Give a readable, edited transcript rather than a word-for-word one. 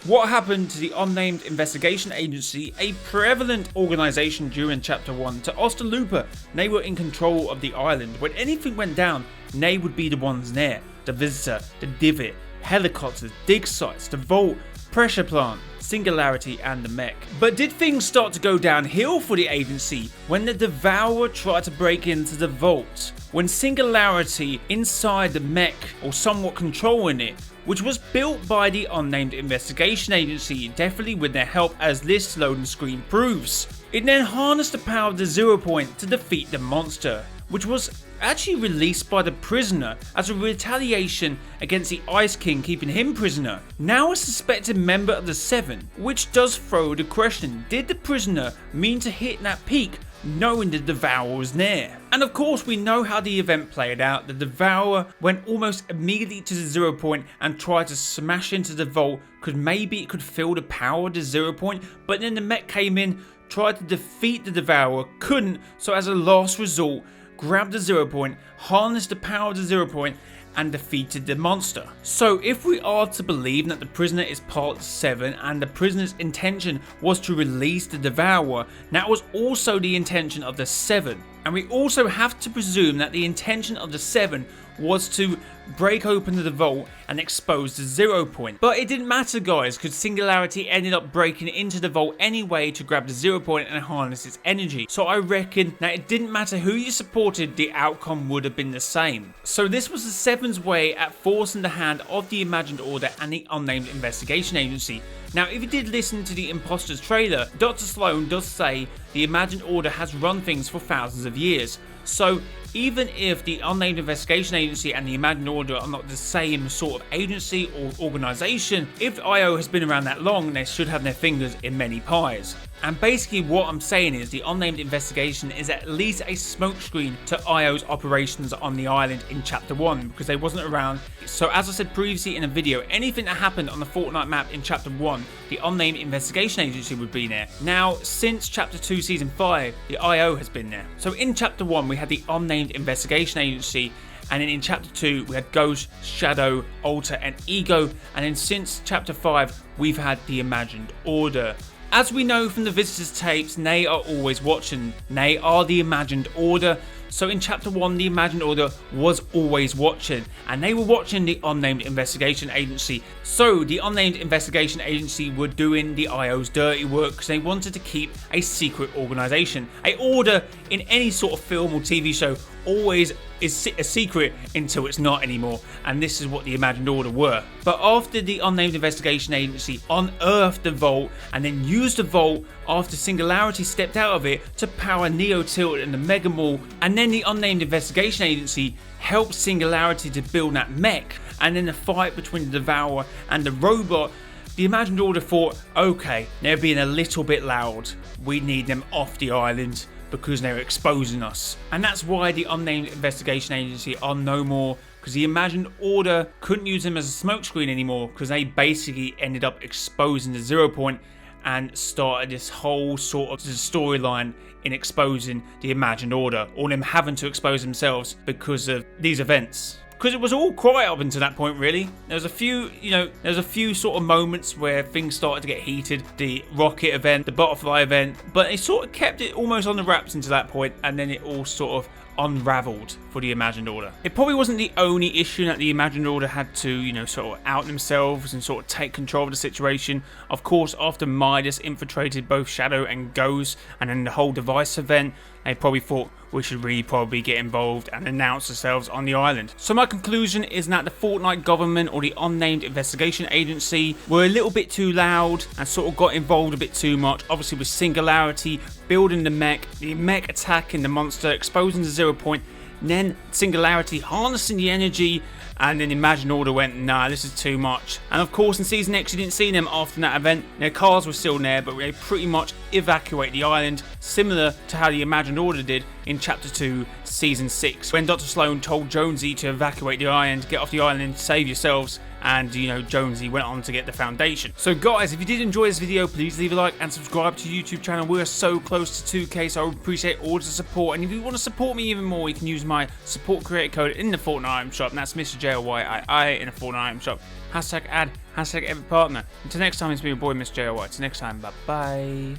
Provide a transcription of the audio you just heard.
What happened to the Unnamed Investigation Agency, a prevalent organisation during Chapter 1, to Ostalupa? They were in control of the island. When anything went down, they would be the ones there. The Visitor, the Divot, helicopters, dig sites, the Vault, pressure plant, Singularity and the mech. But did things start to go downhill for the agency when the Devourer tried to break into the Vault? When Singularity inside the mech, or somewhat controlling it, which was built by the Unnamed Investigation Agency, definitely with their help, as this loading screen proves. It then harnessed the power of the 0 point to defeat the monster, which was actually released by the prisoner as a retaliation against the Ice King keeping him prisoner. Now a suspected member of the Seven, which does throw the question, did the prisoner mean to hit that peak knowing the Devourer was near? And of course we know how the event played out. The Devourer went almost immediately to the 0 point and tried to smash into the Vault because maybe it could feel the power of the 0 point, but then the mech came in, tried to defeat the Devourer, couldn't, so as a last resort grabbed the 0 point, harnessed the power of the 0 point and defeated the monster. So if we are to believe that the prisoner is part of the Seven and the prisoner's intention was to release the Devourer, that was also the intention of the Seven. And we also have to presume that the intention of the Seven was to break open the Vault and expose the 0 point. But it didn't matter, guys, because Singularity ended up breaking into the Vault anyway to grab the 0 point and harness its energy. So I reckon that it didn't matter who you supported, the outcome would have been the same. So this was the Seven's way at forcing the hand of the Imagined Order and the Unnamed Investigation Agency. Now, if you did listen to the Imposters trailer, Dr. Slone does say the Imagined Order has run things for thousands of years. So even if the Unnamed Investigation Agency and the Imagined Order are not the same sort of agency or organisation, if IO has been around that long, they should have their fingers in many pies. And basically what I'm saying is the Unnamed Investigation is at least a smokescreen to IO's operations on the island in Chapter 1 because they wasn't around. So as I said previously in a video, anything that happened on the Fortnite map in Chapter 1, the Unnamed Investigation Agency would be there. Now, since Chapter 2 Season 5, the IO has been there. So in Chapter 1 we had the Unnamed Investigation Agency, and then in Chapter 2 we had Ghost, Shadow, Alter and Ego, and then since Chapter 5 we've had the Imagined Order. As we know from the Visitors tapes, they are always watching. They are the Imagined Order. So in Chapter 1, the Imagined Order was always watching, and they were watching the Unnamed Investigation Agency. So the Unnamed Investigation Agency were doing the IO's dirty work because they wanted to keep a secret organisation. A order in any sort of film or TV show always is a secret until it's not anymore, and this is what the Imagined Order were. But after the Unnamed Investigation Agency unearthed the Vault and then used the Vault after Singularity stepped out of it to power Neo Tilt and the Mega Mall, and then the Unnamed Investigation Agency helped Singularity to build that mech, and then the fight between the Devourer and the robot, the Imagined Order thought, okay, they're being a little bit loud, we need them off the island because they're exposing us. And that's why the Unnamed Investigation Agency are no more, because the Imagined Order couldn't use them as a smokescreen anymore because they basically ended up exposing the 0 point and started this whole sort of storyline in exposing the Imagined Order, or them having to expose themselves because of these events. Because it was all quiet up until that point, really. There was a few sort of moments where things started to get heated. The rocket event, the butterfly event, but they sort of kept it almost on the wraps until that point, and then it all sort of unraveled for the Imagined Order. It probably wasn't the only issue that the Imagined Order had to, sort of out themselves and sort of take control of the situation. Of course, after Midas infiltrated both Shadow and Ghost, and then the whole device event, they probably thought we should really probably get involved and announce ourselves on the island. So my conclusion is that the Fortnite government or the Unnamed Investigation Agency were a little bit too loud and sort of got involved a bit too much. Obviously with Singularity building the mech attacking the monster, exposing the 0 point, and then Singularity harnessing the energy, and then Imagined Order went, nah, this is too much. And of course in Season X you didn't see them after that event. Their cars were still there, but they pretty much evacuate the island, similar to how the Imagined Order did in Chapter 2 Season 6, when Dr. Slone told Jonesy to evacuate the island, get off the island and save yourselves, and Jonesy went on to get the Foundation. So guys, if you did enjoy this video, please leave a like and subscribe to the YouTube channel. We're so close to 2K, so I would appreciate all the support. And if you want to support me even more, you can use my support creator code in the Fortnite item shop, and that's mrjayowhyii in the Fortnite item shop. #ad Hashtag epic partner. Until next time, it's been your boy, mrjayowhyii. Until next time, bye bye.